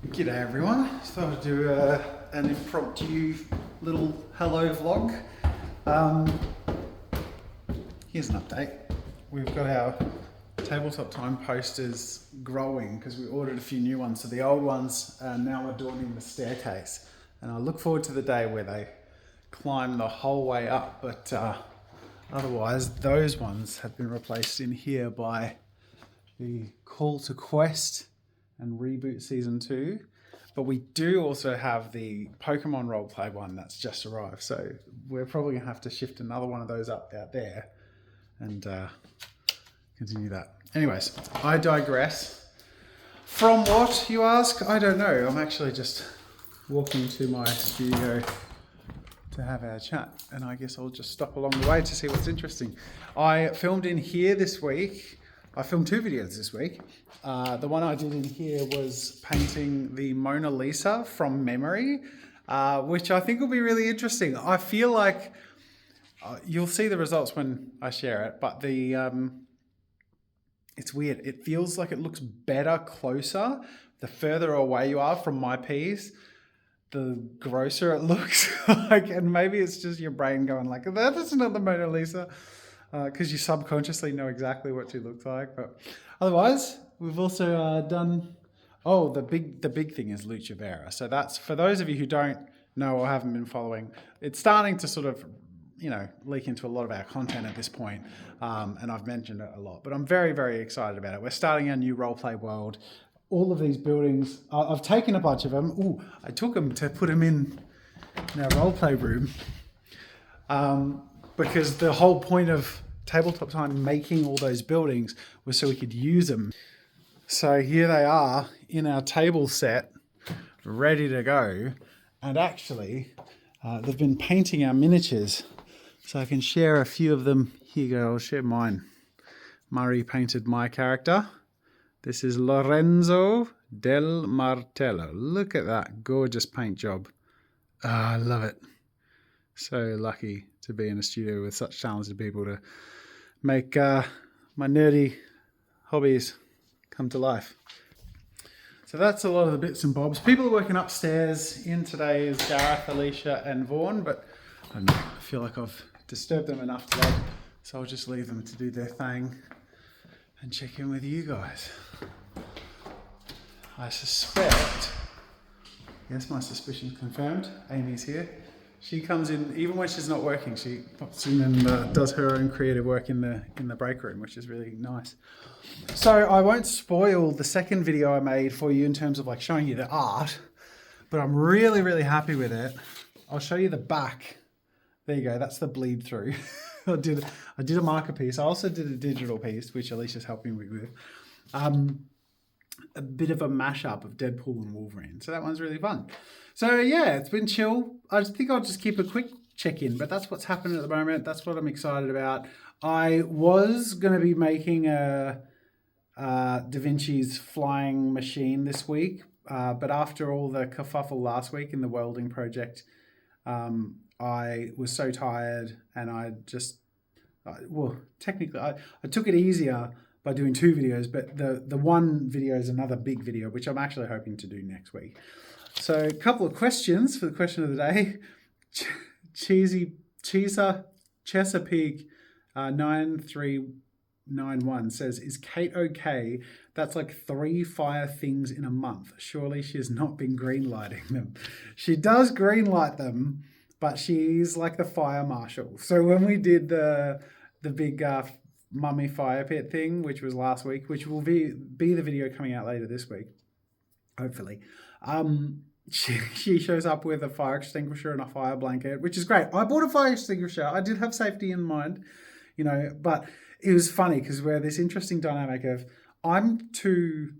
G'day everyone, just thought I'd do an impromptu little hello vlog. Here's an update. We've got our tabletop time posters growing because we ordered a few new ones. So the old ones are now adorning the staircase. And I look forward to the day where they climb the whole way up. But otherwise, those ones have been replaced in here by the Call to Quest and Reboot Season 2. But we do also have the Pokemon roleplay one that's just arrived. So we're probably going to have to shift another one of those up out there and continue that. Anyways, I digress. From what, you ask? I don't know. I'm actually just walking to my studio to have our chat. And I guess I'll just stop along the way to see what's interesting. I filmed in here this week. I filmed 2 videos this week. The one I did in here was painting the Mona Lisa from memory, which I think will be really interesting. I feel like you'll see the results when I share it, but it's weird. It feels like it looks better closer. The further away you are from my piece, the grosser it looks. And maybe it's just your brain going like, that's not the Mona Lisa. Because you subconsciously know exactly what she looks like. But otherwise, we've also done... Oh, the big thing is Lucha Vera. So that's, for those of you who don't know or haven't been following, it's starting to sort of, leak into a lot of our content at this point. And I've mentioned it a lot. But I'm very, very excited about it. We're starting our new roleplay world. All of these buildings, I've taken a bunch of them. Ooh, I took them to put them in our roleplay room. Because the whole point of Tabletop Time making all those buildings was so we could use them. So here they are in our table set, ready to go. And actually, they've been painting our miniatures. So I can share a few of them. Here you go, I'll share mine. Murray painted my character. This is Lorenzo del Martello. Look at that gorgeous paint job. I love it. So lucky to be in a studio with such talented people to make my nerdy hobbies come to life. So that's a lot of the bits and bobs. People are working upstairs. In today is Gareth, Alicia and Vaughan, but I don't know, I feel like I've disturbed them enough today, so I'll just leave them to do their thing and check in with you guys. I suspect, yes, my suspicion's confirmed, Amy's here. She comes in, even when she's not working, she pops in and does her own creative work in the break room, which is really nice. So I won't spoil the second video I made for you in terms of like showing you the art, but I'm really, really happy with it. I'll show you the back. There you go, that's the bleed through. I did a marker piece. I also did a digital piece, which Alicia's helping me with. A bit of a mashup of Deadpool and Wolverine. So that one's really fun. So yeah, it's been chill. I think I'll just keep a quick check-in, but that's what's happening at the moment. That's what I'm excited about. I was going to be making a Da Vinci's flying machine this week, but after all the kerfuffle last week in the welding project, I was so tired and I just, technically I took it easier by doing 2 videos, but the one video is another big video, which I'm actually hoping to do next week. So a couple of questions for the question of the day. Chesapeake 9391 says, is Kate okay? That's like 3 fire things in a month. Surely she's not been greenlighting them. She does greenlight them, but she's like the fire marshal. So when we did the big mummy fire pit thing, which was last week, which will be the video coming out later this week, hopefully. She shows up with a fire extinguisher and a fire blanket, which is great. I bought a fire extinguisher. I did have safety in mind, but it was funny because we're this interesting dynamic of I'm too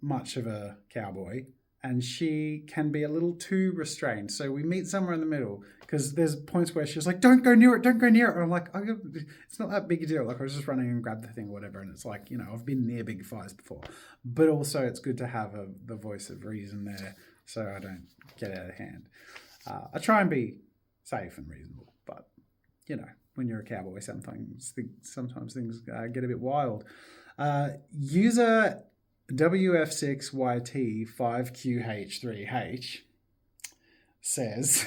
much of a cowboy and she can be a little too restrained. So we meet somewhere in the middle because there's points where she's like, don't go near it. And I'm like, it's not that big a deal. Like I was just running and grabbed the thing or whatever. And it's like, I've been near big fires before, but also it's good to have the voice of reason there so I don't get out of hand. I try and be safe and reasonable, but when you're a cowboy, sometimes things get a bit wild. User WF6YT5QH3H says,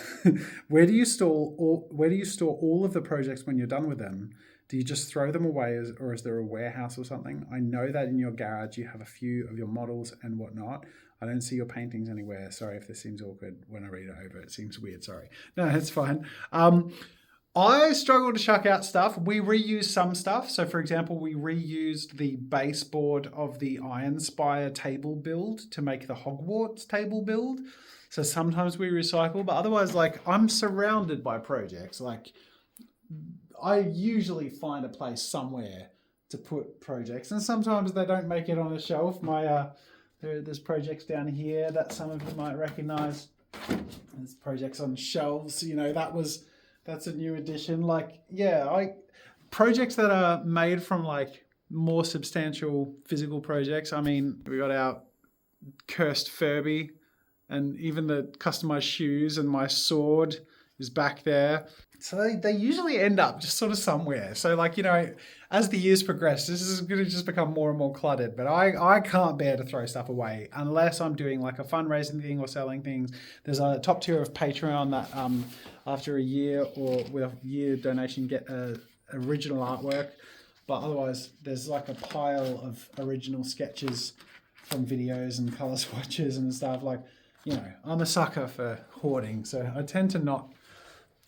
where do you store all of the projects when you're done with them? Do you just throw them away, or is there a warehouse or something? I know that in your garage you have a few of your models and whatnot. I don't see your paintings anywhere. Sorry if this seems awkward when I read it over. It seems weird, sorry. No, it's fine. I struggle to chuck out stuff. We reuse some stuff. So for example, we reused the baseboard of the Iron Spire table build to make the Hogwarts table build. So sometimes we recycle, but otherwise, like, I'm surrounded by projects. Like, I usually find a place somewhere to put projects, and sometimes they don't make it on a shelf. There's projects down here that some of you might recognize. There's projects on shelves. You know, that's a new addition. Like, yeah, projects that are made from like more substantial physical projects. I mean, we got our cursed Furby, and even the customized shoes, and my sword is back there. So they usually end up just sort of somewhere. So like, you know, as the years progress, this is going to just become more and more cluttered. But I can't bear to throw stuff away unless I'm doing like a fundraising thing or selling things. There's a top tier of Patreon that after a year or with a year donation get original artwork. But otherwise, there's like a pile of original sketches from videos and color swatches and stuff. Like, you know, I'm a sucker for hoarding, so I tend to not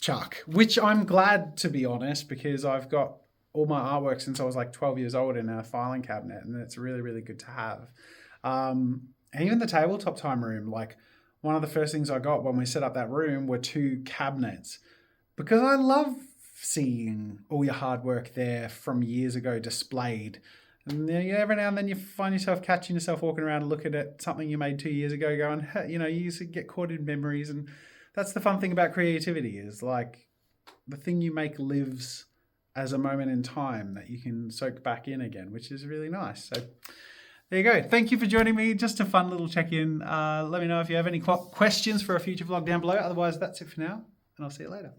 chuck, which I'm glad, to be honest, because I've got all my artwork since I was like 12 years old in a filing cabinet, and it's really, really good to have. And even the tabletop time room, like one of the first things I got when we set up that room were 2 cabinets, because I love seeing all your hard work there from years ago displayed. And then every now and then you find yourself catching yourself walking around and looking at something you made 2 years ago going, hey, you know, you used to get caught in memories. And that's the fun thing about creativity, is like the thing you make lives as a moment in time that you can soak back in again, which is really nice. So there you go. Thank you for joining me. Just a fun little check-in. Let me know if you have any questions for a future vlog down below. Otherwise, that's it for now, and I'll see you later.